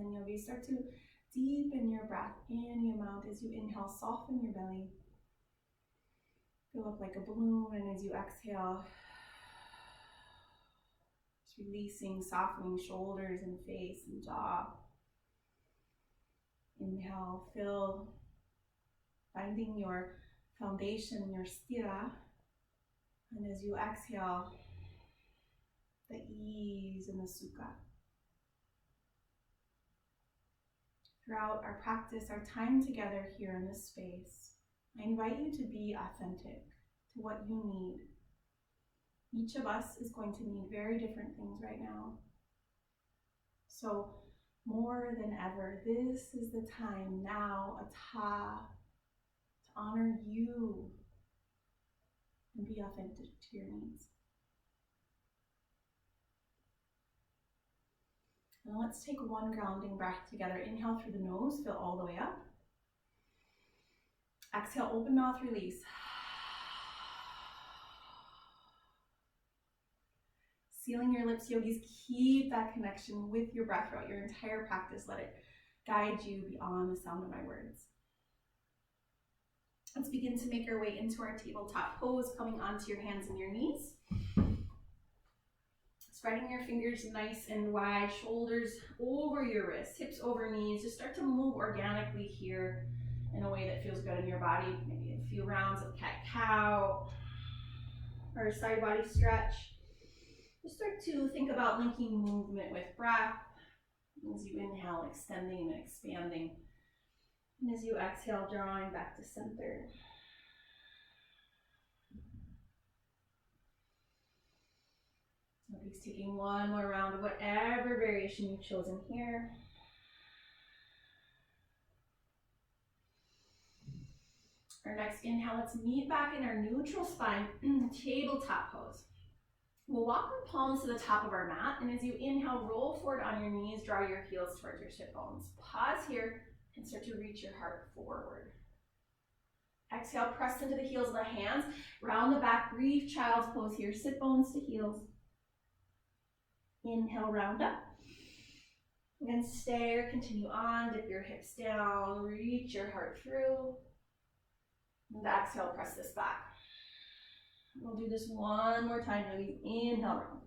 then yogi, start to deepen your breath in your mouth. As you inhale, soften your belly. Fill up like a balloon, and as you exhale, just releasing, softening shoulders and face and jaw. Inhale, fill, finding your foundation, your stira. And as you exhale, the ease and the sukha. Throughout our practice, our time together here in this space, I invite you to be authentic to what you need. Each of us is going to need very different things right now. So more than ever, this is the time now, Atha, to honor you and be authentic to your needs. And let's take one grounding breath together. Inhale through the nose, fill all the way up. Exhale, open mouth, release. Sealing your lips, yogis, keep that connection with your breath throughout your entire practice. Let it guide you beyond the sound of my words. Let's begin to make our way into our tabletop pose, coming onto your hands and your knees. Spreading your fingers nice and wide, shoulders over your wrists, hips over knees. Just start to move organically here in a way that feels good in your body. Maybe a few rounds of cat-cow or a side body stretch. Just start to think about linking movement with breath. As you inhale, extending and expanding. And as you exhale, drawing back to center. Nobody's taking one more round of whatever variation you've chosen here. Our next inhale, let's meet back in our neutral spine, tabletop pose. We'll walk our palms to the top of our mat, and as you inhale, roll forward on your knees, draw your heels towards your hip bones. Pause here and start to reach your heart forward. Exhale, press into the heels of the hands, round the back, brief child's pose here, sit bones to heels. Inhale, round up. Again, stay or continue on, dip your hips down, reach your heart through. And exhale, press this back. We'll do this one more time. Inhale, round.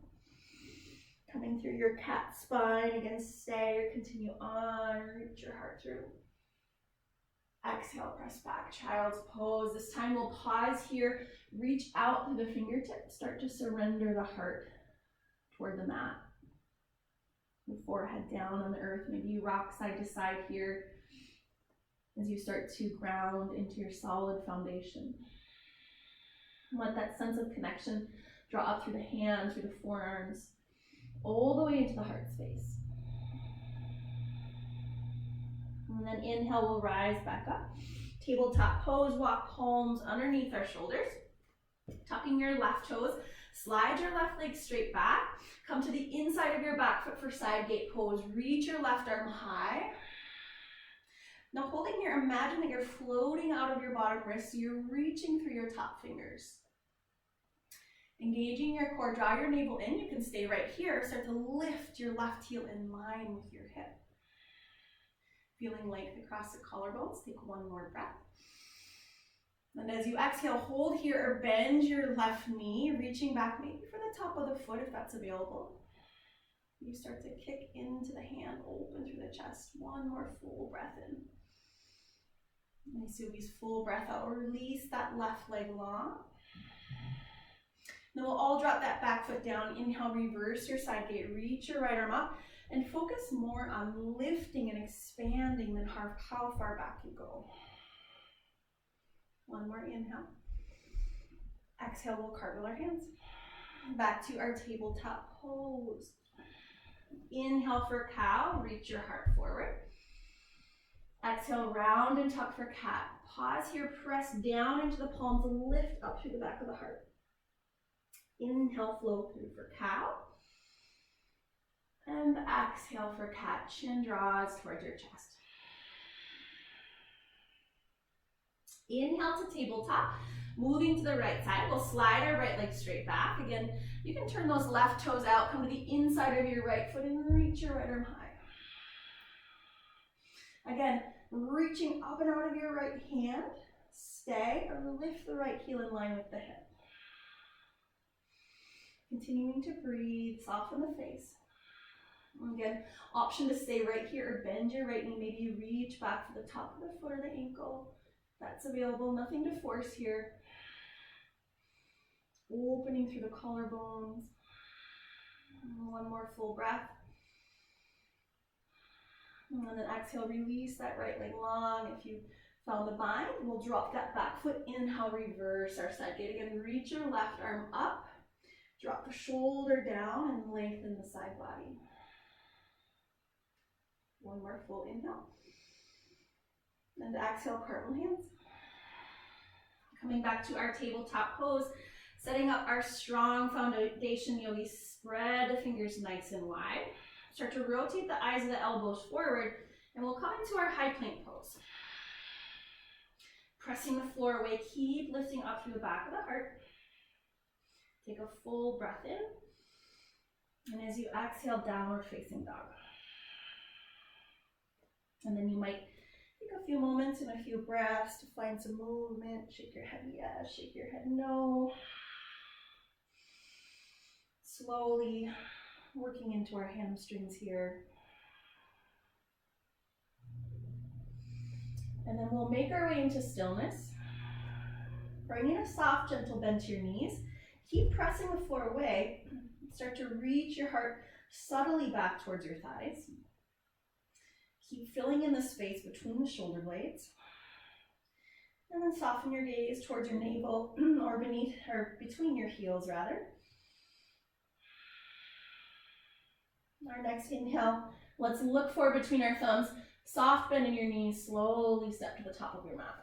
Coming through your cat spine. Again, stay or continue on, reach your heart through. Exhale, press back, child's pose. This time we'll pause here, reach out through the fingertips, start to surrender the heart toward the mat. The forehead down on the earth. Maybe you rock side to side here as you start to ground into your solid foundation. Let that sense of connection draw up through the hands, through the forearms, all the way into the heart space. And then inhale, we'll rise back up. Tabletop pose, walk palms underneath our shoulders. Tucking your left toes, slide your left leg straight back. Come to the inside of your back foot for side gate pose. Reach your left arm high. Now holding here, imagine that you're floating out of your bottom wrist, so you're reaching through your top fingers. Engaging your core, draw your navel in. You can stay right here. Start to lift your left heel in line with your hip. Feeling length across the collarbones. Take one more breath. And as you exhale, hold here or bend your left knee, reaching back maybe for the top of the foot if that's available. You start to kick into the hand, open through the chest. One more full breath in. Nice, yogis, full breath out. Release that left leg long. Then we'll all drop that back foot down. Inhale, reverse your side gate. Reach your right arm up and focus more on lifting and expanding than how far back you go. One more inhale. Exhale, we'll cartwheel our hands. Back to our tabletop pose. Inhale for cow, reach your heart forward. Exhale, round and tuck for cat. Pause here, press down into the palms, lift up through the back of the heart. Inhale, flow through for cow. And exhale for cat, chin draws towards your chest. Inhale to tabletop, moving to the right side. We'll slide our right leg straight back. Again, you can turn those left toes out, come to the inside of your right foot and reach your right arm high. Again, reaching up and out of your right hand. Stay or lift the right heel in line with the hip. Continuing to breathe, soften the face. Again, option to stay right here or bend your right knee. Maybe you reach back to the top of the foot or the ankle. That's available, nothing to force here. Opening through the collarbones. One more full breath. And then exhale, release that right leg long. If you found the bind, we'll drop that back foot. Inhale, reverse our side gate. Again, reach your left arm up. Drop the shoulder down and lengthen the side body. One more full inhale. And exhale, cartwheel hands. Coming back to our tabletop pose, setting up our strong foundation, yogi. Spread the fingers nice and wide. Start to rotate the eyes of the elbows forward, and we'll come into our high plank pose. Pressing the floor away, keep lifting up through the back of the heart. Take a full breath in, and as you exhale, downward facing dog. And then you might take a few moments and a few breaths to find some movement. Shake your head yes, shake your head no. Slowly working into our hamstrings here. And then we'll make our way into stillness. Bring in a soft, gentle bend to your knees. Keep pressing the floor away. Start to reach your heart subtly back towards your thighs. Keep filling in the space between the shoulder blades. And then soften your gaze towards your navel or beneath or between your heels rather. Our next inhale, let's look forward between our thumbs. Soft bend in your knees, slowly step to the top of your mat.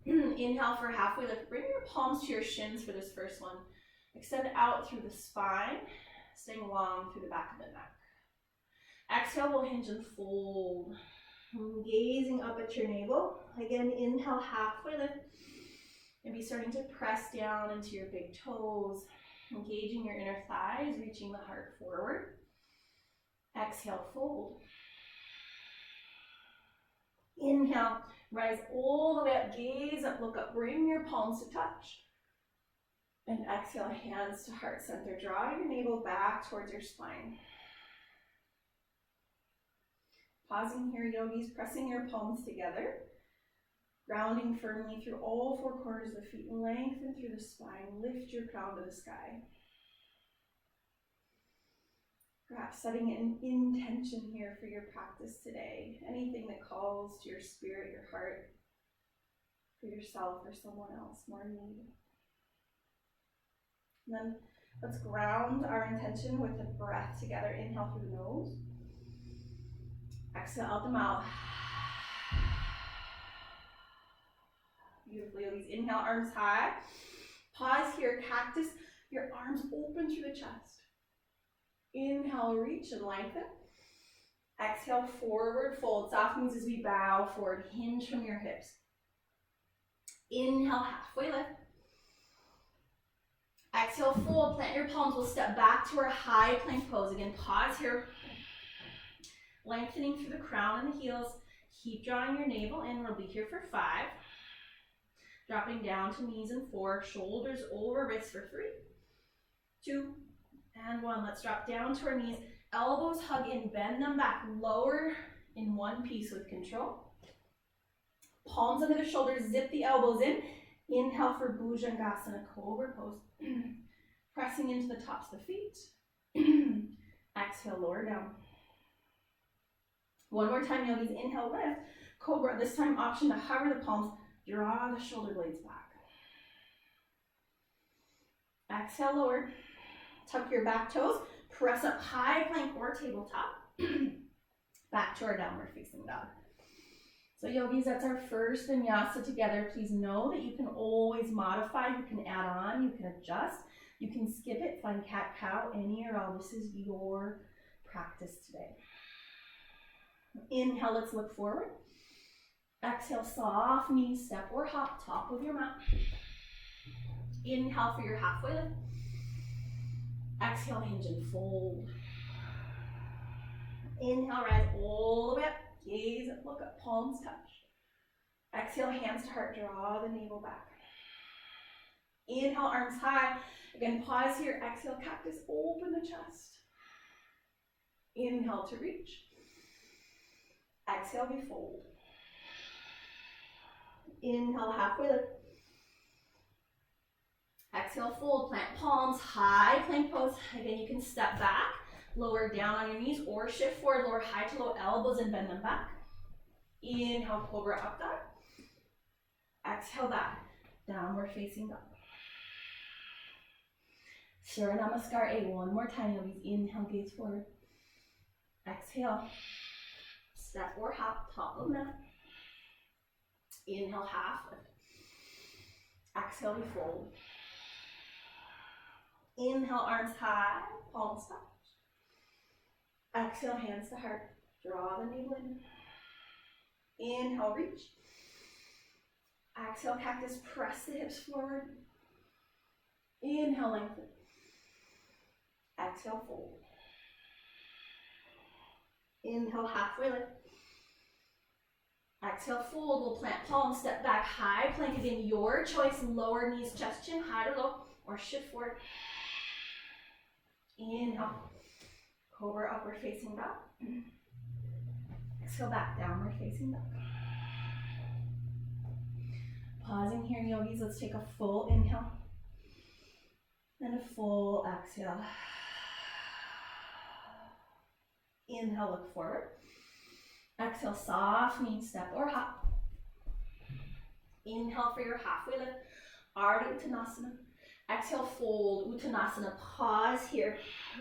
Inhale for halfway lift. Bring your palms to your shins for this first one. Extend out through the spine, staying long through the back of the neck. Exhale, we'll hinge and fold. Gazing up at your navel. Again, inhale, halfway lift. Maybe starting to press down into your big toes. Engaging your inner thighs, reaching the heart forward. Exhale, fold. Inhale, rise all the way up, gaze up, look up, bring your palms to touch. And exhale, hands to heart center. Draw your navel back towards your spine. Pausing here, yogis, pressing your palms together. Grounding firmly through all four corners of the feet. Lengthen through the spine. Lift your crown to the sky. Perhaps setting an intention here for your practice today. Anything that calls to your spirit, your heart, for yourself or someone else more in need. And then let's ground our intention with the breath together. Inhale through the nose. Exhale out the mouth. Beautiful, yogis. Inhale, arms high. Pause here, cactus. Your arms open through the chest. Inhale, reach and lengthen. Exhale, forward fold. Soft knees as we bow forward. Hinge from your hips. Inhale, halfway lift. Exhale, fold. Plant your palms. We'll step back to our high plank pose. Again, pause here. Lengthening through the crown and the heels. Keep drawing your navel in. We'll be here for 5. Dropping down to knees in 4. Shoulders over wrists for 3, 2, and 1. Let's drop down to our knees. Elbows hug in. Bend them back. Lower in one piece with control. Palms under the shoulders. Zip the elbows in. Inhale for Bhujangasana, Cobra pose. Pressing into the tops of the feet. Exhale, lower down. One more time, yogis. Inhale, lift. Cobra. This time, option to hover the palms. Draw the shoulder blades back. Exhale, lower. Tuck your back toes. Press up high plank or tabletop. Back to our downward facing dog. So yogis, that's our first vinyasa together. Please know that you can always modify. You can add on. You can adjust. You can skip it. Find cat-cow, any or all. This is your practice today. Inhale, let's look forward. Exhale, soft knee step or hop, top of your mat. Inhale for your halfway lift. Exhale, hinge and fold. Inhale, rise all the way up. Gaze up, look up, palms touch. Exhale, hands to heart, draw the navel back. Inhale, arms high. Again, pause here. Exhale, cactus, open the chest. Inhale to reach. Exhale, we fold. Inhale, halfway lift. Exhale, fold, plant palms, high plank pose. Again, you can step back, lower down on your knees, or shift forward, lower high to low elbows and bend them back. Inhale, cobra up dog. Exhale, back, downward facing dog. Surya Namaskar A, one more time, yogis. Inhale, gaze forward. Exhale, step or hop, top of mat. Inhale, half lift. Exhale, we fold. Inhale, arms high, palms touch. Exhale, hands to heart. Draw the navel in. Inhale, reach. Exhale, cactus, press the hips forward. Inhale, lengthen. Exhale, fold. Inhale, halfway lift. Exhale, fold. We'll plant palms, step back, high plank. Again, your choice. Lower knees, chest, chin, high to low, or shift forward. Inhale, cobra, upward facing dog. Exhale, back, downward facing dog. Pausing here, yogis. Let's take a full inhale and a full exhale. Inhale, look forward. Exhale, soft knee step or hop. Inhale for your halfway lift, Ardha Uttanasana. Exhale, fold, Uttanasana. Pause here.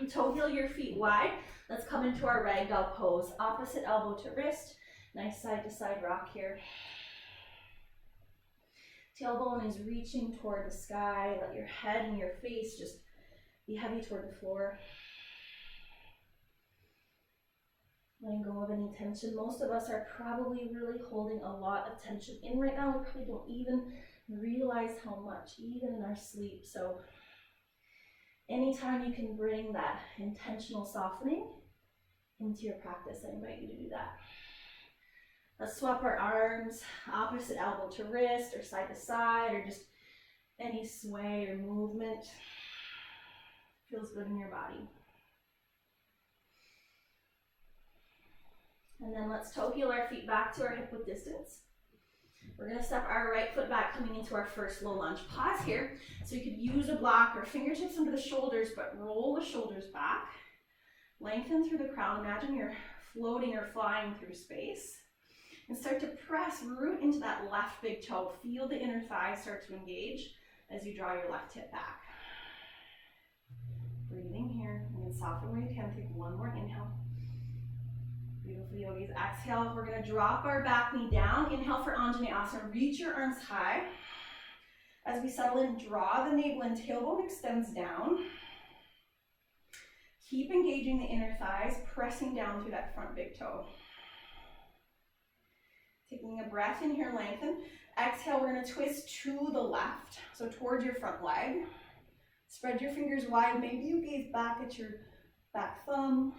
Toe heel your feet wide. Let's come into our ragdoll pose. Opposite elbow to wrist. Nice side to side rock here. Tailbone is reaching toward the sky. Let your head and your face just be heavy toward the floor. Letting go of any tension. Most of us are probably really holding a lot of tension in right now. We probably don't even realize how much, even in our sleep. So anytime you can bring that intentional softening into your practice, I invite you to do that. Let's swap our arms, opposite elbow to wrist, or side to side, or just any sway or movement. Feels good in your body. And then let's toe heel our feet back to our hip width distance. We're going to step our right foot back, coming into our first low lunge. Pause here. So you could use a block or fingertips under the shoulders, but roll the shoulders back. Lengthen through the crown. Imagine you're floating or flying through space. And start to press, root into that left big toe. Feel the inner thigh start to engage as you draw your left hip back. Breathing here. And then soften where you can. Take one more inhale. Beautiful, yogis. Exhale, we're going to drop our back knee down. Inhale for Anjaneyasana. Reach your arms high. As we settle in, draw the navel in. Tailbone extends down. Keep engaging the inner thighs, pressing down through that front big toe. Taking a breath in here, lengthen. Exhale, we're going to twist to the left, so towards your front leg. Spread your fingers wide. Maybe you gaze back at your back thumb.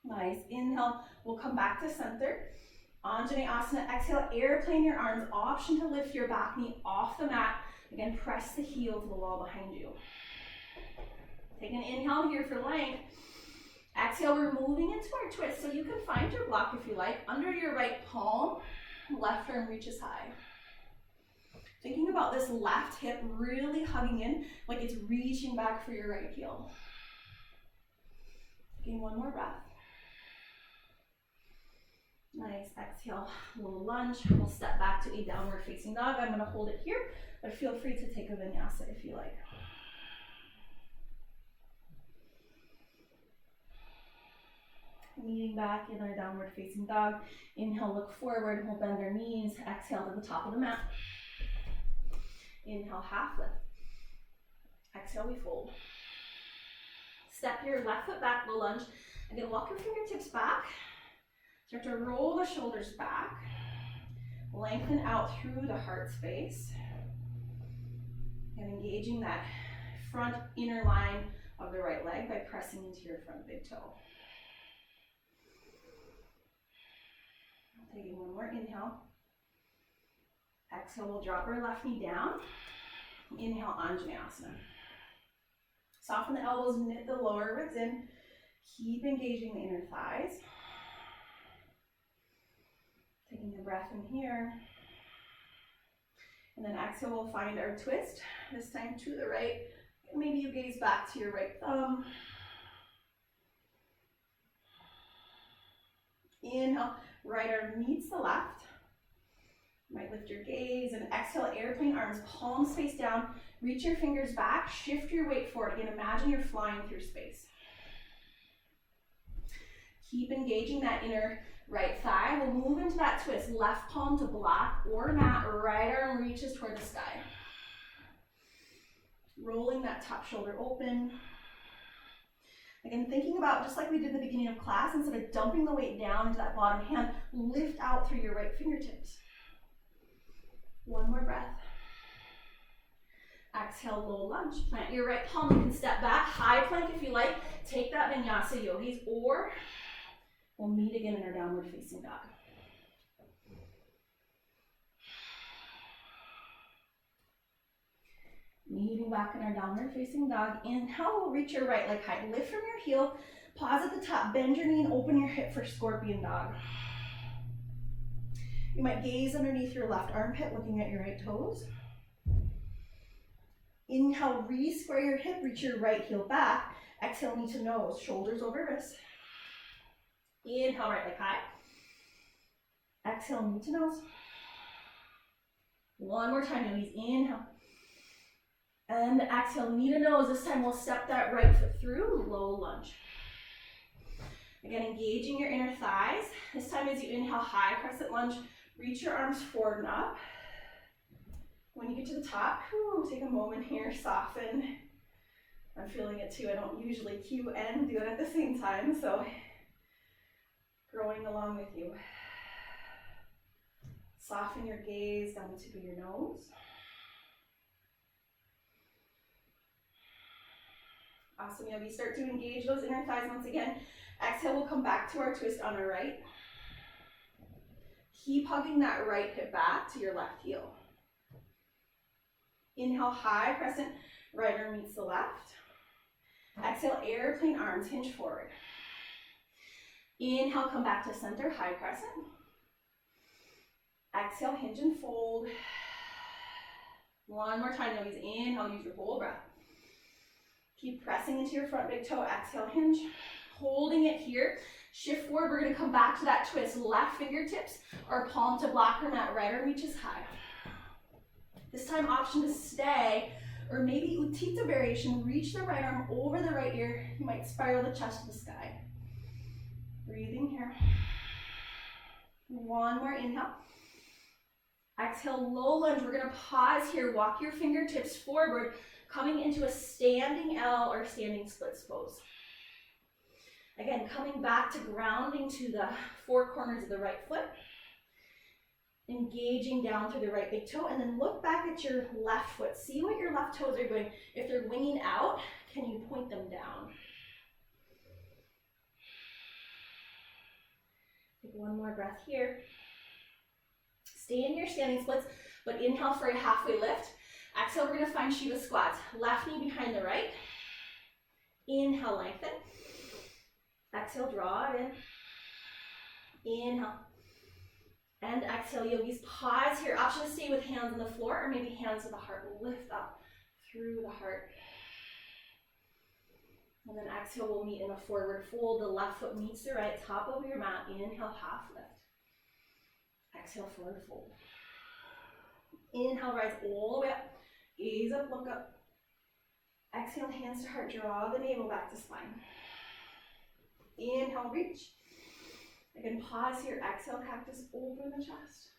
Nice. Inhale. We'll come back to center. Anjaneyasana. Exhale. Airplane your arms. Option to lift your back knee off the mat. Again, press the heel to the wall behind you. Take an inhale here for length. Exhale. We're moving into our twist. So you can find your block if you like under your right palm. Left arm reaches high. Thinking about this left hip really hugging in like it's reaching back for your right heel. Taking one more breath. Nice. Exhale, little lunge. We'll step back to a downward facing dog. I'm going to hold it here, but feel free to take a vinyasa if you like. Leaning back in our downward facing dog. Inhale, look forward. We'll bend our knees. Exhale to the top of the mat. Inhale, half lift. Exhale, we fold. Step your left foot back, low lunge. Again, walk your fingertips back. Start to roll the shoulders back. Lengthen out through the heart space. And engaging that front inner line of the right leg by pressing into your front big toe. Taking one more inhale. Exhale, we'll drop our left knee down. Inhale, Anjaneyasana. Soften the elbows, knit the lower ribs in. Keep engaging the inner thighs. Taking a breath in here. And then exhale, we'll find our twist. This time to the right. Maybe you gaze back to your right thumb. Inhale, right arm meets the left. You might lift your gaze and exhale, airplane arms, palms face down. Reach your fingers back, shift your weight forward. Again, imagine you're flying through space. Keep engaging that inner right thigh. We'll move into that twist. Left palm to block or mat, right arm reaches toward the sky. Rolling that top shoulder open. Again, thinking about, just like we did in the beginning of class, instead of dumping the weight down into that bottom hand, lift out through your right fingertips. One more breath. Exhale, low lunge. Plant your right palm. You can step back, high plank if you like. Take that vinyasa yogis, or we'll meet again in our downward facing dog. Meeting back in our downward facing dog. Inhale, we'll reach your right leg high. Lift from your heel. Pause at the top. Bend your knee and open your hip for scorpion dog. You might gaze underneath your left armpit, looking at your right toes. Inhale, re-square your hip, reach your right heel back. Exhale, knee to nose, shoulders over wrists. Inhale, right leg high. Exhale, knee to nose. One more time, yogis. Inhale. And exhale, knee to nose. This time we'll step that right foot through, low lunge. Again, engaging your inner thighs. This time as you inhale, high crescent lunge. Reach your arms forward and up. When you get to the top, take a moment here, soften. I'm feeling it too. I don't usually cue and do it at the same time, so growing along with you. Soften your gaze down the tip of your nose. Awesome, yogi. Start to engage those inner thighs once again. Exhale, we'll come back to our twist on our right. Keep hugging that right hip back to your left heel. Inhale, high crescent, right arm meets the left. Exhale, airplane arms, hinge forward. Inhale, come back to center, high crescent. Exhale, hinge and fold. One more time, yogis. Inhale, use your whole breath. Keep pressing into your front big toe. Exhale, hinge. Holding it here. Shift forward. We're going to come back to that twist. Left fingertips or palm to block or mat. Right arm reaches high. This time, option to stay, or maybe Utthita variation. Reach the right arm over the right ear. You might spiral the chest to the sky. Breathing here. One more inhale. Exhale, low lunge. We're going to pause here. Walk your fingertips forward, coming into a standing L or standing splits pose. Again, coming back to grounding to the four corners of the right foot. Engaging down through the right big toe, and then look back at your left foot. See what your left toes are doing. If they're winging out, can you point them down? Take one more breath here. Stay in your standing splits, but inhale for a halfway lift. Exhale, we're going to find Shiva squats. Left knee behind the right. Inhale, lengthen. Exhale, draw it in. Inhale. And exhale, yogis. Pause here. Option to stay with hands on the floor or maybe hands to the heart. Lift up through the heart. And then exhale, we'll meet in a forward fold. The left foot meets the right, top of your mat. Inhale, half lift. Exhale, forward fold. Inhale, rise all the way up. Gaze up, look up. Exhale, hands to heart. Draw the navel back to spine. Inhale, reach. Again, pause here. Exhale, cactus, open the chest.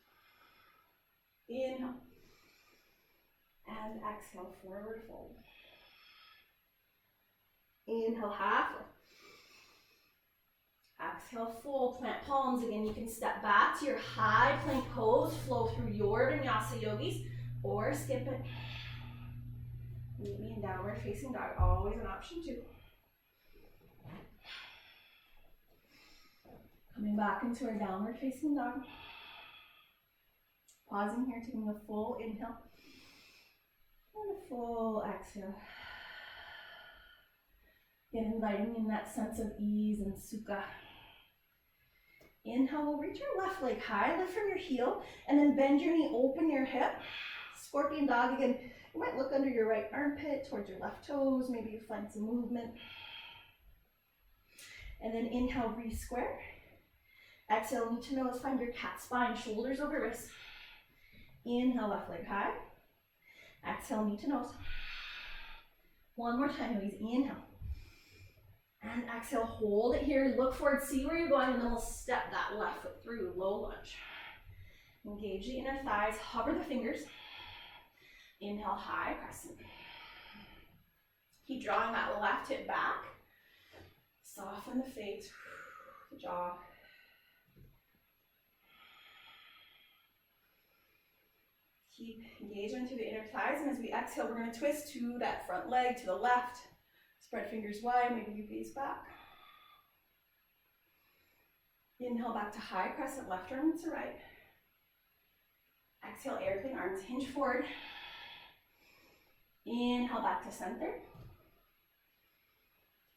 Inhale. And exhale, forward fold. Inhale, half lift. Exhale, full plant palms. Again, you can step back to your high plank pose, flow through your vinyasa yogis, or skip it. Meet me in downward facing dog, always an option too. Coming back into our downward facing dog. Pausing here, taking a full inhale and a full exhale. Again, inviting in that sense of ease and sukha. Inhale, we'll reach your left leg high, lift from your heel, and then bend your knee, open your hip. Scorpion dog again. You might look under your right armpit, towards your left toes, maybe you find some movement. And then inhale, re-square. Exhale, knee to nose, find your cat spine, shoulders over wrists. Inhale, left leg high. Exhale, knee to nose. One more time, please. Inhale. And exhale, hold it here, look forward, see where you're going, and then we'll step that left foot through, low lunge. Engage the inner thighs, hover the fingers. Inhale, high crescent. Keep drawing that left hip back. Soften the face, the jaw. Keep engaging through the inner thighs, and as we exhale, we're going to twist to that front leg, to the left. Spread fingers wide, maybe you gaze back. Inhale back to high crescent, left arm to right. Exhale, airplane arms hinge forward. Inhale back to center.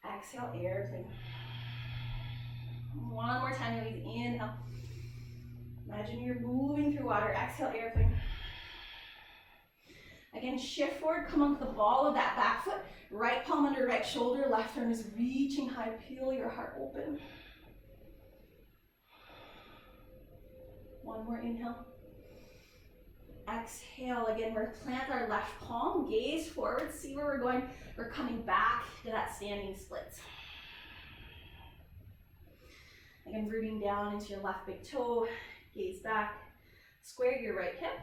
Exhale, airplane. One more time, please. Inhale. Imagine you're moving through water. Exhale, airplane. Again, shift forward, come onto the ball of that back foot. Right palm under right shoulder, left arm is reaching high, peel your heart open. One more inhale. Exhale, again, we're plant our left palm, gaze forward, see where we're going. We're coming back to that standing split. Again, rooting down into your left big toe, gaze back, square your right hip.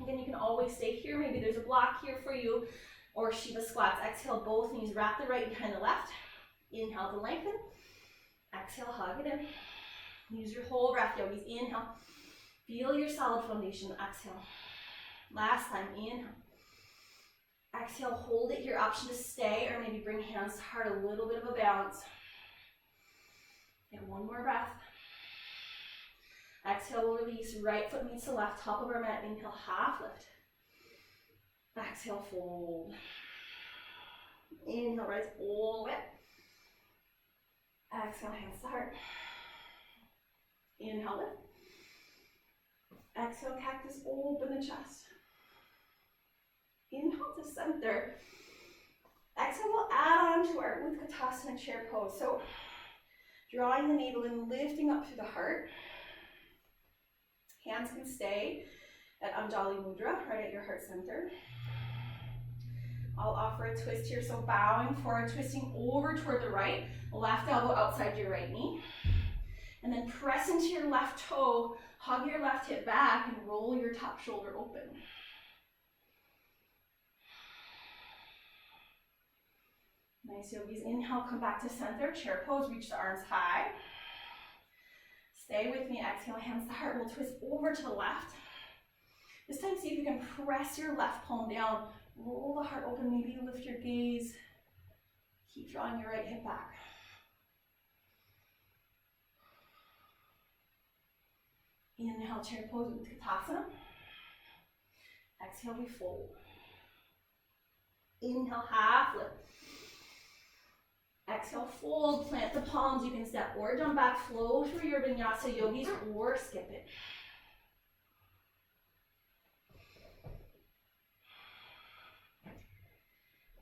Again, you can always stay here. Maybe there's a block here for you, or Shiva squats. Exhale, both knees, wrap the right behind the left. Inhale to lengthen. Exhale, hug it in. Use your whole breath, yogis. Inhale. Feel your solid foundation. Exhale. Last time, inhale. Exhale, hold it here. Option to stay, or maybe bring hands to heart, a little bit of a balance. And one more breath. Exhale, release, right foot meets the left, top of our mat. Inhale, half lift. Exhale, fold. Inhale, rise all the way. Exhale, hands to heart. Inhale, lift. Exhale, cactus, open the chest. Inhale to center. Exhale, we'll add on to our Utkatasana chair pose. So, drawing the navel in, lifting up through the heart. Hands can stay at Anjali Mudra, right at your heart center. I'll offer a twist here, so bowing forward, twisting over toward the right, left elbow outside your right knee. And then press into your left toe, hug your left hip back, and roll your top shoulder open. Nice, yogis. Inhale, come back to center, chair pose, reach the arms high. Stay with me, exhale, hands to heart. We'll twist over to the left. This time, see if you can press your left palm down. Roll the heart open, maybe you lift your gaze. Keep drawing your right hip back. Inhale, chair pose, Utkatasana. Exhale, we fold. Inhale, half lift. Exhale, fold, plant the palms. You can step or jump back, flow through your vinyasa, yogis, or skip it.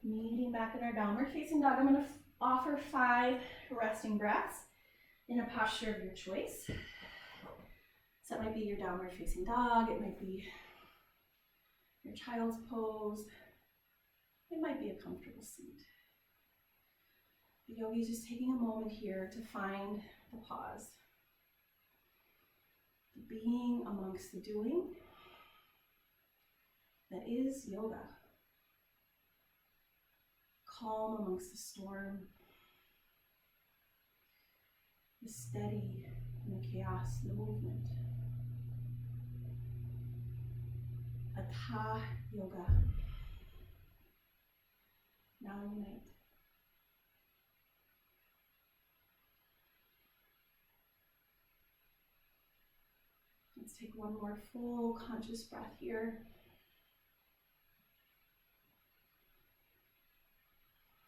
Meeting back in our downward facing dog, I'm going to offer 5 resting breaths in a posture of your choice. So that might be your downward facing dog, it might be your child's pose, it might be a comfortable seat. The yogi is just taking a moment here to find the pause. The being amongst the doing that is yoga. Calm amongst the storm. The steady in the chaos, the movement. Atha yoga. Now unite. Let's take one more full conscious breath here.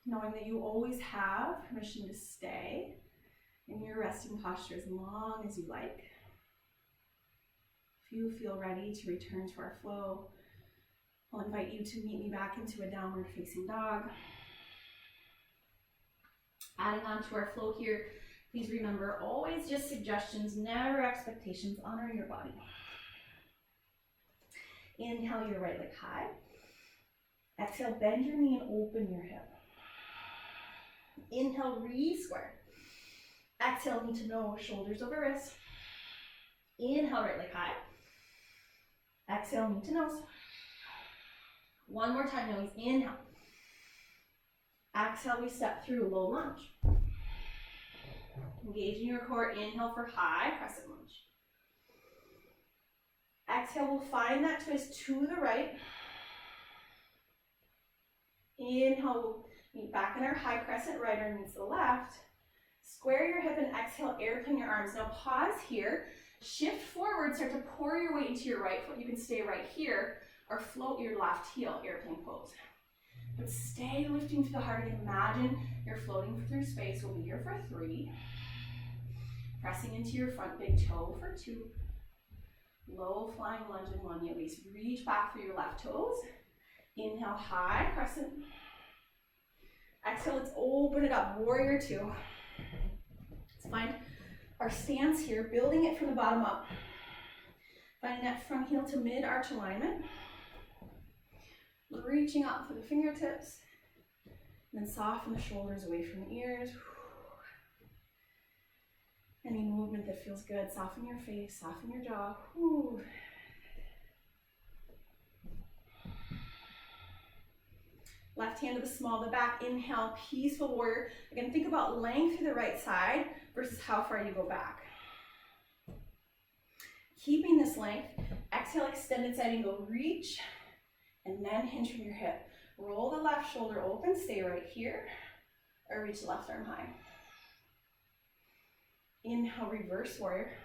Knowing that you always have permission to stay in your resting posture as long as you like. If you feel ready to return to our flow, I'll invite you to meet me back into a downward facing dog. Adding on to our flow here, please remember, always just suggestions, never expectations. Honor your body. Inhale your right leg high. Exhale, bend your knee and open your hip. Inhale, re-square. Exhale, knee to nose, shoulders over wrists. Inhale, right leg high. Exhale, knee to nose. One more time, nose, inhale. Exhale, we step through low lunge. Engaging your core, inhale for high crescent lunge. Exhale, we'll find that twist to the right. Inhale, we'll meet back in our high crescent, right arm meets the left. Square your hip and exhale, airplane your arms. Now pause here, shift forward, start to pour your weight into your right foot. You can stay right here or float your left heel, airplane pose. But stay lifting to the heart and imagine you're floating through space. We'll be here for 3. Pressing into your front big toe for 2. Low flying lunge in 1. You at least reach back through your left toes. Inhale, high crescent. Exhale, let's open it up, warrior 2. Let's find our stance here, building it from the bottom up. Finding that front heel to mid-arch alignment. Reaching up for the fingertips. And then soften the shoulders away from the ears. Any movement that feels good, soften your face, soften your jaw. Left hand to the small of the back. Inhale, peaceful warrior. Again, think about length through the right side versus how far you go back. Keeping this length, exhale, extended side angle, reach, and then hinge from your hip. Roll the left shoulder open, stay right here, or reach the left arm high. Inhale, reverse warrior.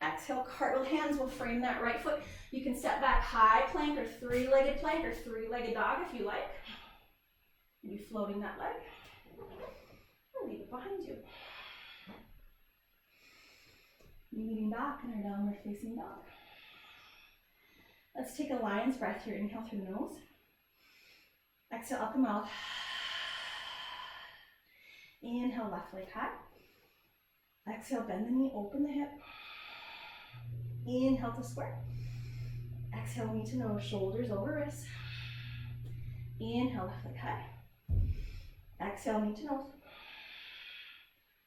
Exhale, cartwheel hands will frame that right foot. You can step back, high plank or three-legged dog if you like. Maybe floating that leg. Or leave it behind you. Leaning back in our downward facing dog. Let's take a lion's breath here. Inhale through the nose. Exhale out the mouth. Inhale, left leg high. Exhale, bend the knee, open the hip. Inhale to square. Exhale, knee to nose, shoulders over wrists. Inhale, left leg high. Exhale, knee to nose.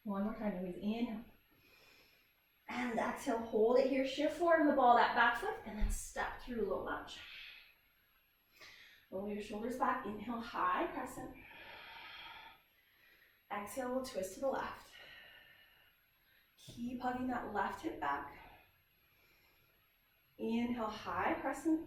One more time, please. Inhale. And exhale, hold it here, shift forward in the ball, that back foot, and then step through low lunge. Roll your shoulders back, inhale, high crescent. Exhale, we'll twist to the left. Keep hugging that left hip back. Inhale, high crescent.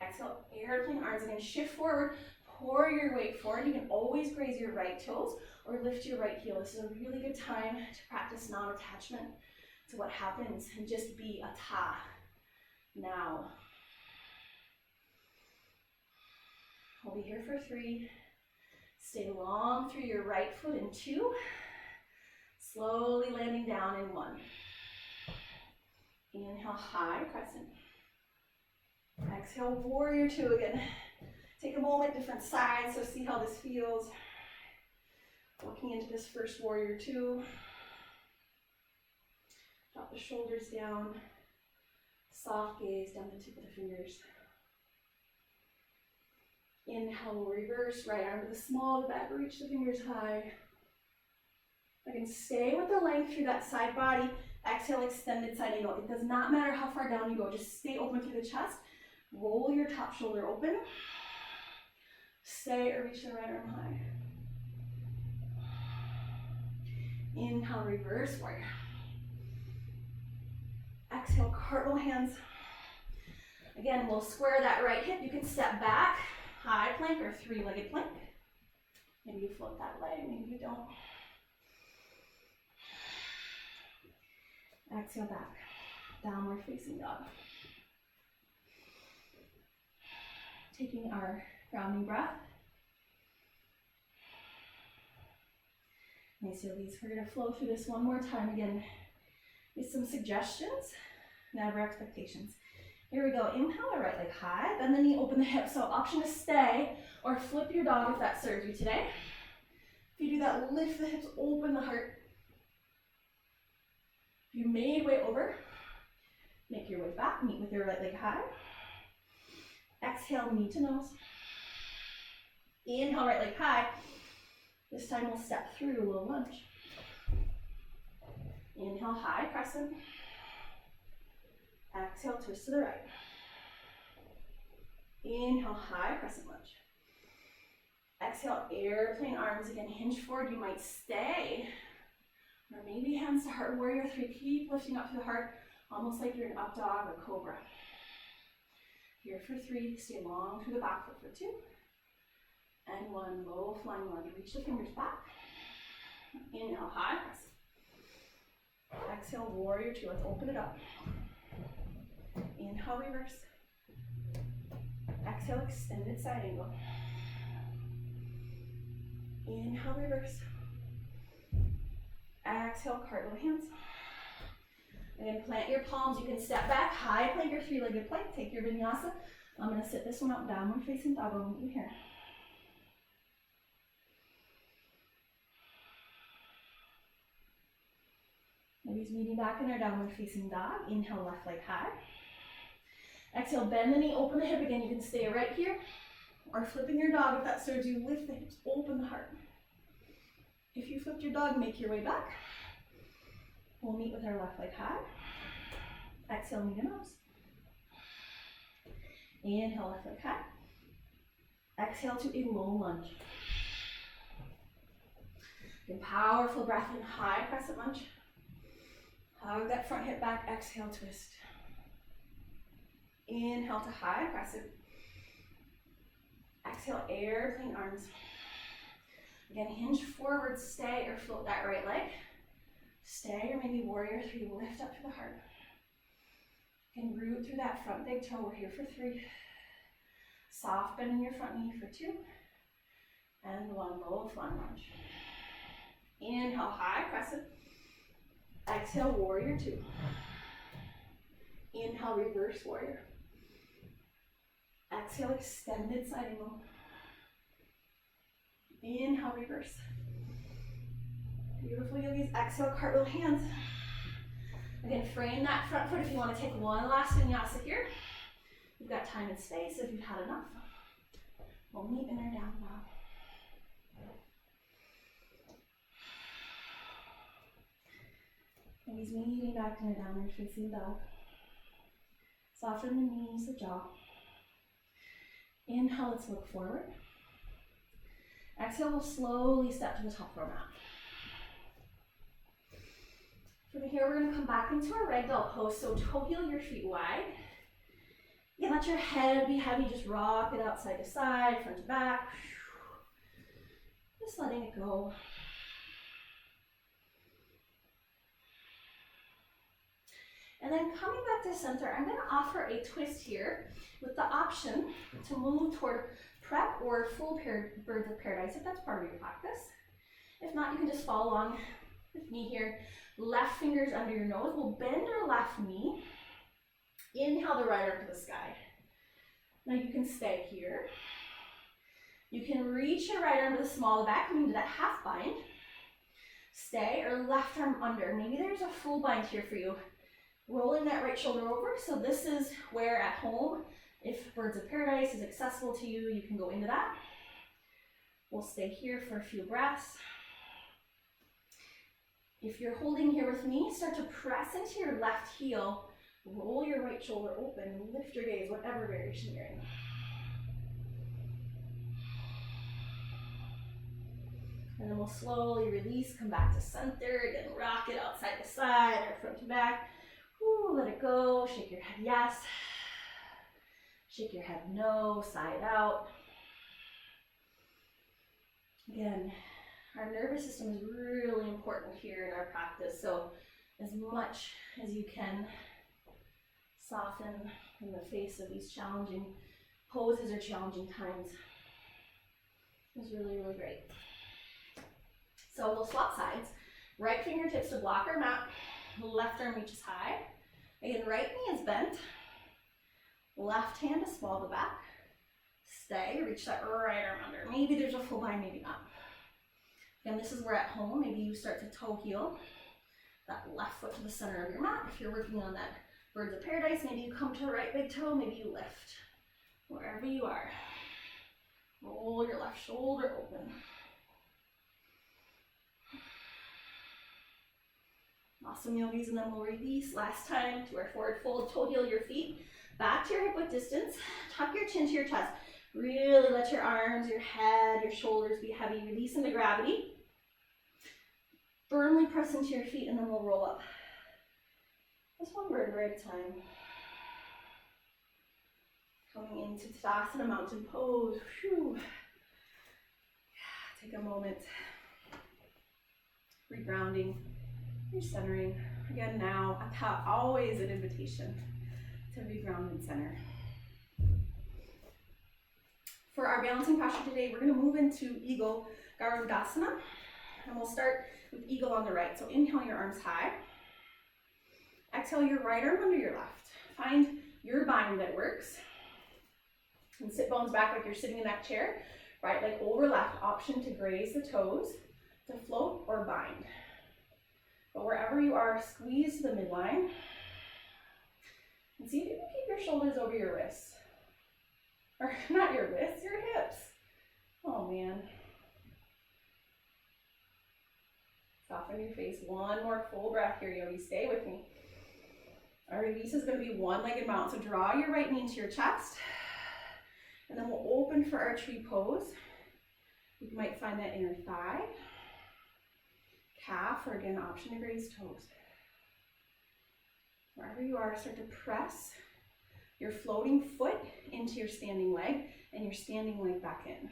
Exhale, airplane arms again, shift forward, pour your weight forward. You can always graze your right toes or lift your right heel. This is a really good time to practice non-attachment to what happens and just be Atha now. We'll be here for 3. Stay long through your right foot in 2. Slowly landing down in 1. Inhale, high crescent. Exhale, warrior 2 again. Take a moment, different sides, so see how this feels. Walking into this first warrior 2. Drop the shoulders down. Soft gaze down the tip of the fingers. Inhale, we'll reverse, right arm to the small of the back, reach the fingers high. Again, stay with the length through that side body. Exhale, extended side angle. It does not matter how far down you go, just stay open through the chest. Roll your top shoulder open. Stay or reach the right arm high. Inhale, reverse warrior. Exhale, cartwheel hands. Again, we'll square that right hip. You can step back, high plank or three-legged plank. Maybe you float that leg, maybe you don't. Exhale back, downward facing dog. Taking our grounding breath. Nice release. We're going to flow through this one more time again with some suggestions, never expectations. Here we go. Inhale the right leg high, bend the knee, open the hip. So option to stay or flip your dog if that serves you today. If you do that, lift the hips, open the heart. If you made way over, make your way back, meet with your right leg high. Exhale, knee to nose. Inhale, right leg high. This time we'll step through, low lunge. Inhale, high crescent. Exhale, twist to the right. Inhale, high crescent lunge. Exhale, airplane arms. Again, hinge forward. You might stay. Or maybe hands to heart, warrior three. Keep lifting up to the heart, almost like you're in up dog or cobra. Here for three. Stay long through the back foot for two. And one, low flying lunge. Reach the fingers back. Inhale, high crescent. Exhale, warrior two. Let's open it up. Inhale, reverse. Exhale, extended side angle. Inhale, reverse. Exhale, cartwheel hands. And then plant your palms. You can step back, high plank or three-legged plank. Take your vinyasa. I'm going to sit this one up, downward facing dog. I'll meet you here. Maybe meeting back in our downward facing dog. Inhale, left leg high. Exhale, bend the knee, open the hip again. You can stay right here or flipping your dog if that serves you. Lift the hips, open the heart. If you flipped your dog, make your way back. We'll meet with our left leg high. Exhale, knee to nose. Inhale, left leg high. Exhale to a low lunge. Again, powerful breath in, high crescent lunge. Hug that front hip back, exhale, twist. Inhale to high crescent. Exhale, airplane arms. Again, hinge forward, stay or float that right leg. Stay or maybe warrior three, lift up to the heart. And root through that front big toe. We're here for three. Soft bend in your front knee for two. And one, low flying lunge. Inhale, high crescent. Exhale, warrior two. Inhale, reverse warrior. Exhale, extended side angle. Inhale, reverse. Beautiful yogis. Exhale, cartwheel hands. Again, frame that front foot if you want to take one last vinyasa here. You've got time and space if you've had enough. We'll meet in our down dog. And he's leaning back in our downward facing dog. Soften the knees, the jaw. Inhale, let's look forward. Exhale, we'll slowly step to the top of our mat. From here, we're going to come back into our ragdoll pose. So toe heel your feet wide. You can let your head be heavy. Just rock it out side to side, front to back. Just letting it go. And then coming back to center, I'm going to offer a twist here with the option to move toward prep or full birds of paradise if that's part of your practice. If not, you can just follow along with me here. Left fingers under your nose. We'll bend our left knee. Inhale the right arm to the sky. Now you can stay here. You can reach your right arm to the small of the back, coming to that half bind. Stay, or left arm under. Maybe there's a full bind here for you. Rolling that right shoulder over. So this is where at home, if birds of paradise is accessible to you, you can go into that. We'll stay here for a few breaths. If you're holding here with me, start to press into your left heel. Roll your right shoulder open. Lift your gaze, whatever variation you're in. And then we'll slowly release, come back to center. Again, rock it out side to side or front to back. Ooh, let it go, shake your head, yes. Shake your head no, side out. Again, our nervous system is really important here in our practice, so as much as you can soften in the face of these challenging poses or challenging times is really, really great. So we'll swap sides. Right fingertips to block our mat, left arm reaches high. Again, right knee is bent, left hand to swallow the back. Stay, reach that right arm under. Maybe there's a full bind, maybe not. Again, this is where at home, maybe you start to toe heel that left foot to the center of your mat. If you're working on that birds of paradise, maybe you come to the right big toe, maybe you lift. Wherever you are, roll your left shoulder open. Awesome, yogis, and then we'll release last time to our forward fold, toe heel your feet, back to your hip width distance, tuck your chin to your chest. Really let your arms, your head, your shoulders be heavy, release into gravity. Firmly press into your feet and then we'll roll up. Just one vertebra at a time. Coming into Tadasana, mountain pose. Whew. Take a moment. Regrounding, recentering. Again now, Atha, always an invitation to reground and center. For our balancing posture today, we're going to move into Eagle Garudasana, and we'll start with Eagle on the right. So inhale your arms high. Exhale your right arm under your left. Find your bind that works. And sit bones back like you're sitting in that chair. Right leg over left, option to graze the toes, to float or bind. But wherever you are, squeeze to the midline. And see if you can keep your shoulders over your wrists. Or not your wrists, your hips. Oh man. Soften your face. One more full breath here, yogi. Stay with me. Our release is going to be one-legged mount. So draw your right knee into your chest. And then we'll open for our tree pose. You might find that inner thigh, calf, or again, option to graze toes. Wherever you are, start to press your floating foot into your standing leg and your standing leg back in.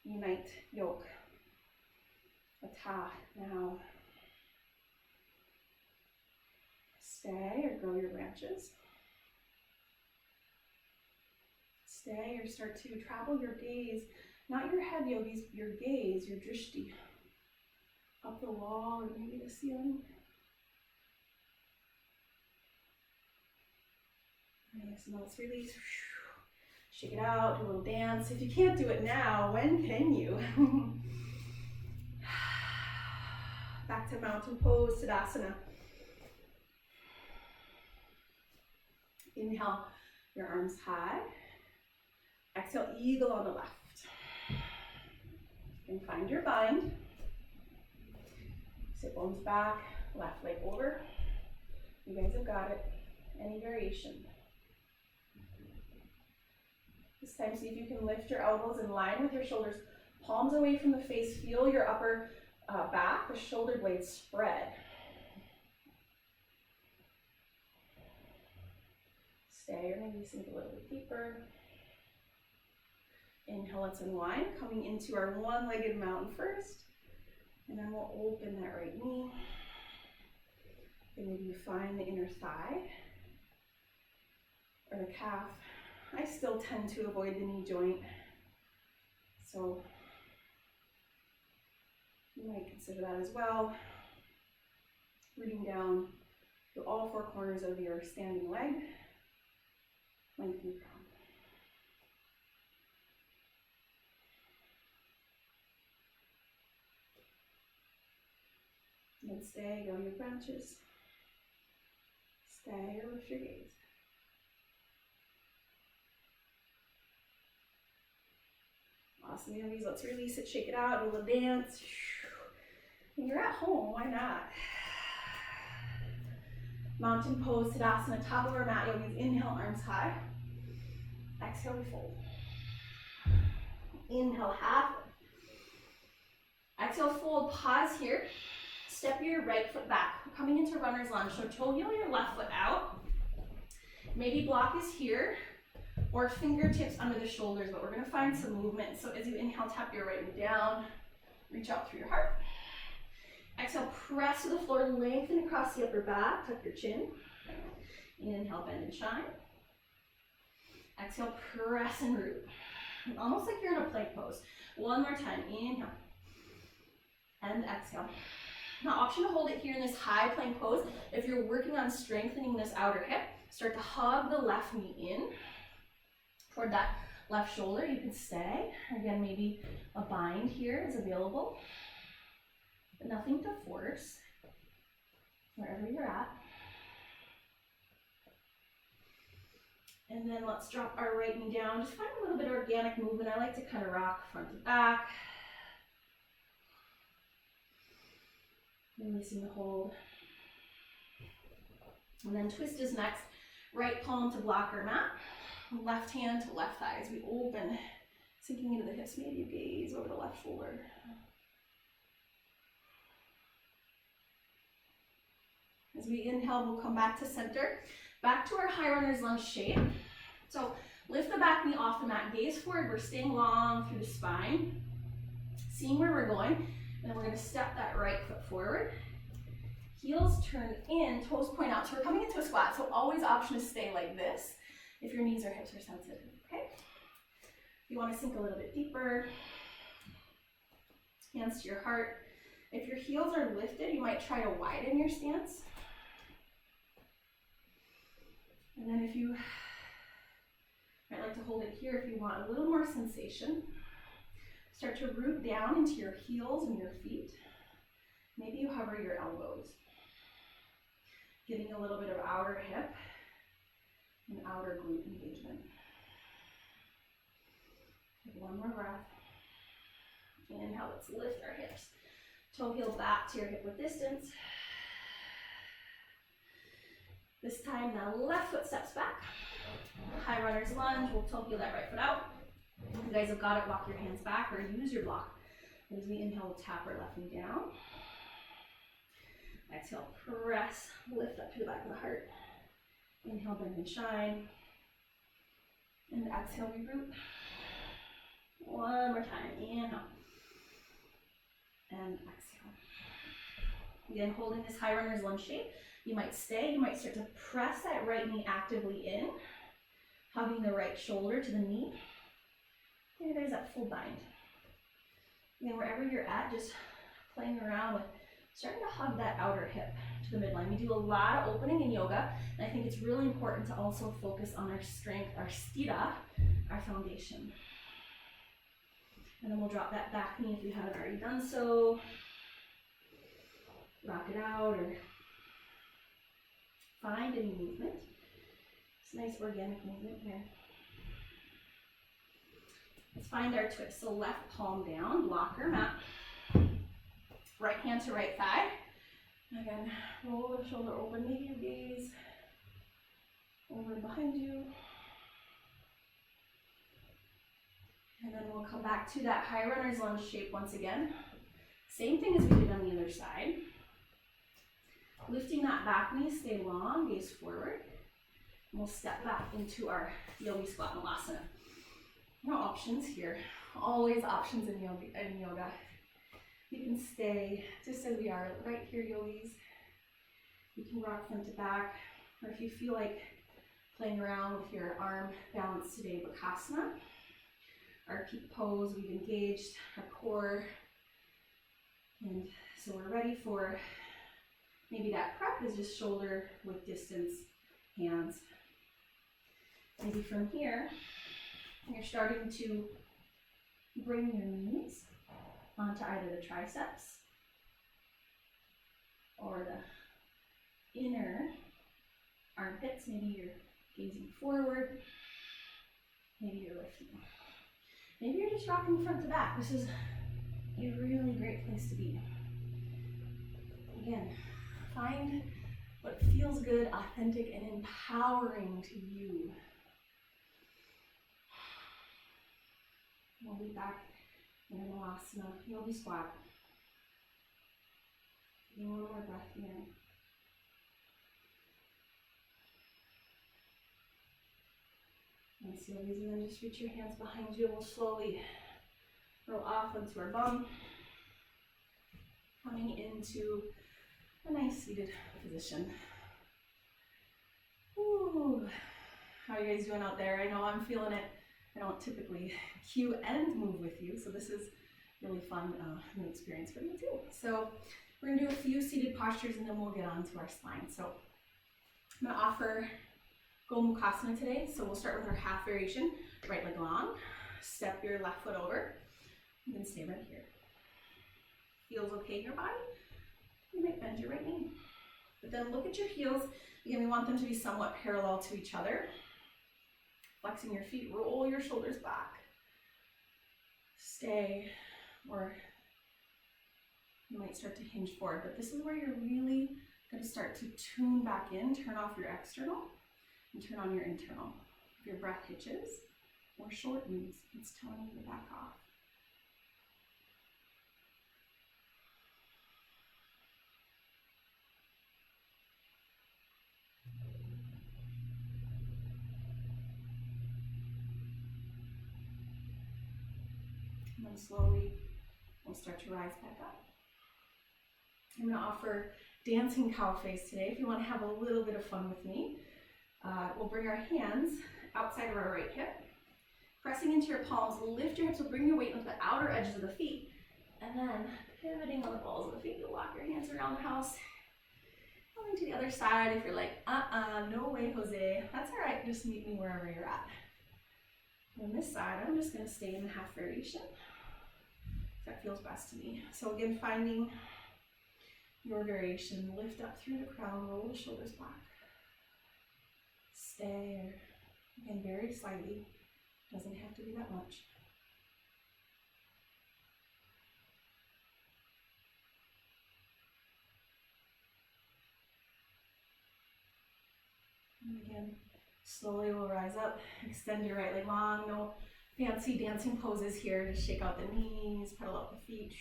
Unite, yoke. Atha, now. Stay or grow your branches. Stay or start to travel your gaze, not your head, yogis, your gaze, your drishti, up the wall or maybe the ceiling. Nice, now let's release. Shake it out, do a little dance. If you can't do it now, when can you? Back to mountain pose, Tadasana. Inhale, your arms high. Exhale, eagle on the left. And find your bind. Sit bones back, left leg over. You guys have got it. Any variation. This time, see if you can lift your elbows in line with your shoulders, palms away from the face. Feel your upper back, the shoulder blades spread. Stay or maybe sink a little bit deeper. Inhale, let's unwind, coming into our one-legged mountain first. And then we'll open that right knee. And maybe you find the inner thigh or the calf. I still tend to avoid the knee joint. So you might consider that as well. Rooting down to all four corners of your standing leg. Lengthen the crown. And stay, grow your branches. Stay or lift your gaze. Awesome, yogis. Let's release it, shake it out, do a little dance. When you're at home, why not? Mountain pose, Tadasana, top of our mat, yogis. Inhale, arms high. Exhale, we fold. Inhale, halfway. Exhale, fold, pause here. Step your right foot back. We're coming into runner's lunge. So toe heel your left foot out. Maybe block is here. or fingertips under the shoulders, but we're gonna find some movement. So as you inhale, tap your right knee down, reach out through your heart. Exhale, press to the floor, lengthen across the upper back, tuck your chin. Inhale, bend and shine. Exhale, press and root. Almost like you're in a plank pose. One more time, inhale. And exhale. Now, option to hold it here in this high plank pose. If you're working on strengthening this outer hip, start to hug the left knee in toward that left shoulder. You can stay. Again, maybe a bind here is available, but nothing to force, wherever you're at. And then let's drop our right knee down. Just find a little bit of organic movement. I like to kind of rock front to back. Releasing the hold. And then twist is next. Right palm to blocker mat. Left hand to left thigh as we open. Sinking into the hips. Maybe you gaze over the left shoulder. As we inhale, we'll come back to center. Back to our high runner's lunge shape. So lift the back knee off the mat, gaze forward. We're staying long through the spine, seeing where we're going, and then we're going to step that right foot forward. Heels turn in, toes point out. So we're coming into a squat, so always option to stay like this if your knees or hips are sensitive, okay? If you want to sink a little bit deeper, hands to your heart. If your heels are lifted, you might try to widen your stance. And then if you might like to hold it here if you want a little more sensation. Start to root down into your heels and your feet. Maybe you hover your elbows. Getting a little bit of outer hip and outer glute engagement. Take one more breath. Inhale, let's lift our hips. Toe heel back to your hip width distance. This time, the left foot steps back. High runner's lunge, we'll toe heel that right foot out. If you guys have got it, walk your hands back or use your block. As we inhale, we'll tap our left knee down. Exhale, press, lift up to the back of the heart. Inhale, bend and shine. And exhale, we root. One more time, inhale. And exhale. Again, holding this high runner's lunge shape. You might stay, you might start to press that right knee actively in, hugging the right shoulder to the knee. Maybe there's that full bind. And wherever you're at, just playing around with starting to hug that outer hip to the midline. We do a lot of opening in yoga, and I think it's really important to also focus on our strength, our sthita, our foundation. And then we'll drop that back knee if you haven't already done so. Rock it out or find any movement. It's nice organic movement here. Let's find our twist. So left palm down, blocker mat. Right hand to right thigh. Again, roll the shoulder open, maybe you gaze over and behind you. And then we'll come back to that high runner's lunge shape once again. Same thing as we did on the other side. Lifting that back knee, stay long, gaze forward. And we'll step back into our yogi squat malasana. No options here. Always options in yoga. You can stay just as we are right here, yogis. You can rock front to back, or if you feel like playing around with your arm balance today, bakasana. Our peak pose, we've engaged our core. And so we're ready for maybe that prep is just shoulder width distance, hands. Maybe from here, you're starting to bring your knees onto either the triceps or the inner armpits. Maybe you're gazing forward, maybe you're lifting. Maybe you're just rocking front to back. This is a really great place to be. Again, find what feels good, authentic, and empowering to you. We'll be back in a malasana, yogi squat. Taking one more breath in. And Nice, yogis. And then just reach your hands behind you. We'll slowly roll off onto our bum. Coming into a nice seated position. Ooh. How are you guys doing out there? I know I'm feeling it. I don't typically cue and move with you, so this is really fun, new experience for me too. So we're gonna do a few seated postures and then we'll get on to our spine. So I'm gonna offer Gomukhasana today. So we'll start with our half variation, right leg long. Step your left foot over. You can stay right here. Feels okay in your body? You might bend your right knee. But then look at your heels. Again, we want them to be somewhat parallel to each other. Flexing your feet, roll your shoulders back. Stay, or you might start to hinge forward, but this is where you're really going to start to tune back in, turn off your external, and turn on your internal. If your breath hitches or shortens, it's telling you to back off. And then slowly, we'll start to rise back up. I'm going to offer dancing cow face today. If you want to have a little bit of fun with me, we'll bring our hands outside of our right hip. Pressing into your palms, lift your hips, we'll bring your weight into the outer edges of the feet. And then pivoting on the balls of the feet, you'll walk your hands around the house. Going to the other side. If you're like, no way, Jose, that's all right. Just meet me wherever you're at. On this side, I'm just going to stay in the half variation. That feels best to me. So again, finding your variation. Lift up through the crown, roll the shoulders back. Stay, again, very slightly. Doesn't have to be that much. And again, slowly we'll rise up, extend your right leg long. No fancy dancing poses here. Just shake out the knees, pedal out the feet.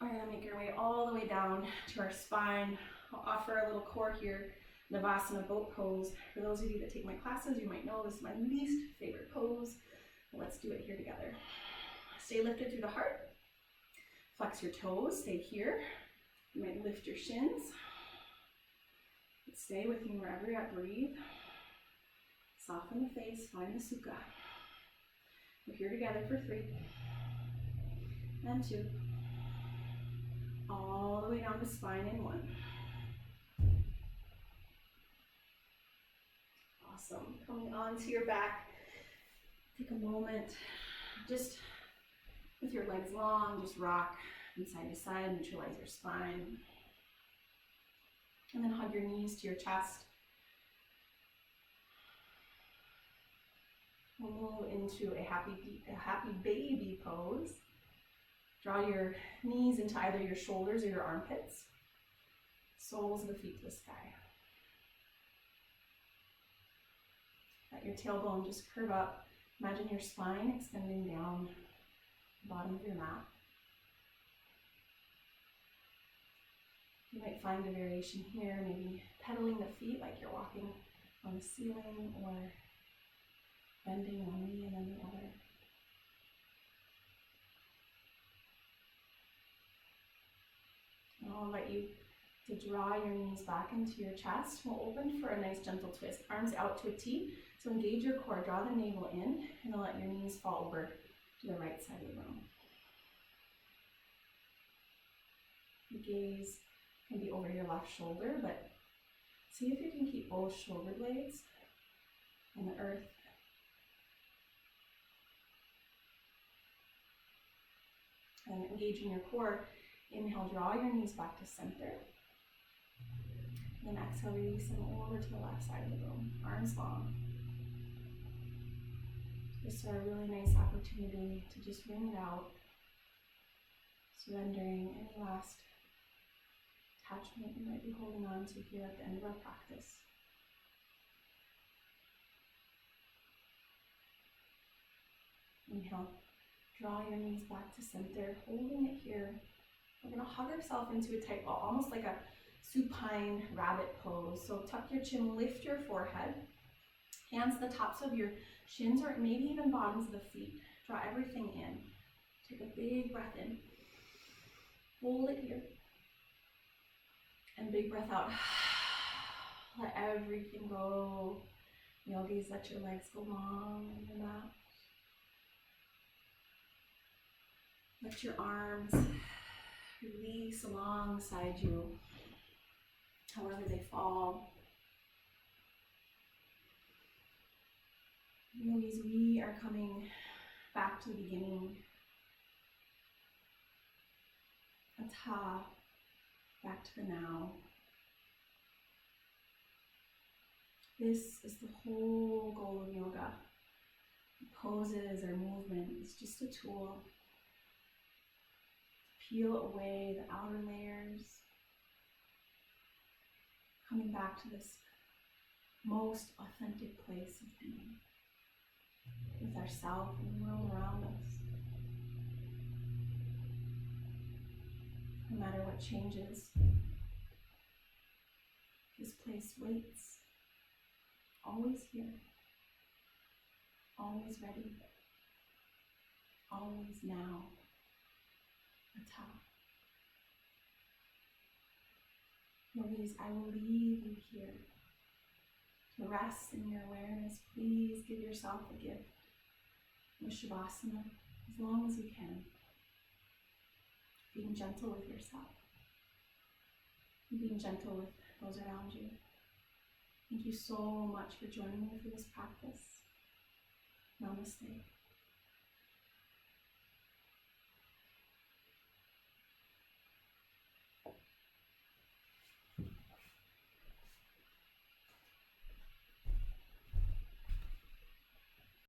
We're gonna make our way all the way down to our spine. I'll offer a little core here, Navasana boat pose. For those of you that take my classes, you might know this is my least favorite pose. But let's do it here together. Stay lifted through the heart. Flex your toes, stay here. You might lift your shins. Stay with me wherever you're at, breathe. Soften the face, find the sukha. We're here together for 3 and 2. All the way down the spine in 1. Awesome. Coming onto your back. Take a moment, just with your legs long, just rock from side to side, neutralize your spine. And then hug your knees to your chest. We'll move into a happy baby pose. Draw your knees into either your shoulders or your armpits. Soles of the feet to the sky. Let your tailbone just curve up. Imagine your spine extending down the bottom of your mat. You might find a variation here, maybe pedaling the feet like you're walking on the ceiling, or bending one knee and then the other. And I'll invite you to draw your knees back into your chest. We'll open for a nice gentle twist. Arms out to a T. So engage your core, draw the navel in, and then let your knees fall over to the right side of the room. The gaze can be over your left shoulder, but see if you can keep both shoulder blades on the earth. And engaging your core, inhale, draw your knees back to center. Then exhale, release them over to the left side of the room, arms long. Just a really nice opportunity to just ring it out, surrendering any last attachment you might be holding on to here at the end of our practice. Inhale, draw your knees back to center, holding it here. We're going to hug ourselves into a tight ball, almost like a supine rabbit pose. So tuck your chin, lift your forehead. Hands to the tops of your shins or maybe even bottoms of the feet. Draw everything in. Take a big breath in. Hold it here. And big breath out. Let everything go. Yogis, let your legs go long on the mat. Let your arms release alongside you, however they fall. Yogis, we are coming back to the beginning. Atha, back to the now. This is the whole goal of yoga. The poses or movement is just a tool to peel away the outer layers, coming back to this most authentic place of being with ourselves and the world around us. No matter what changes, this place waits. Always here, always ready, always now. Atha. Yogis, I will leave you here to rest in your awareness. Please give yourself a gift with Shavasana as long as you can. Being gentle with yourself, being gentle with those around you. Thank you so much for joining me for this practice. Namaste.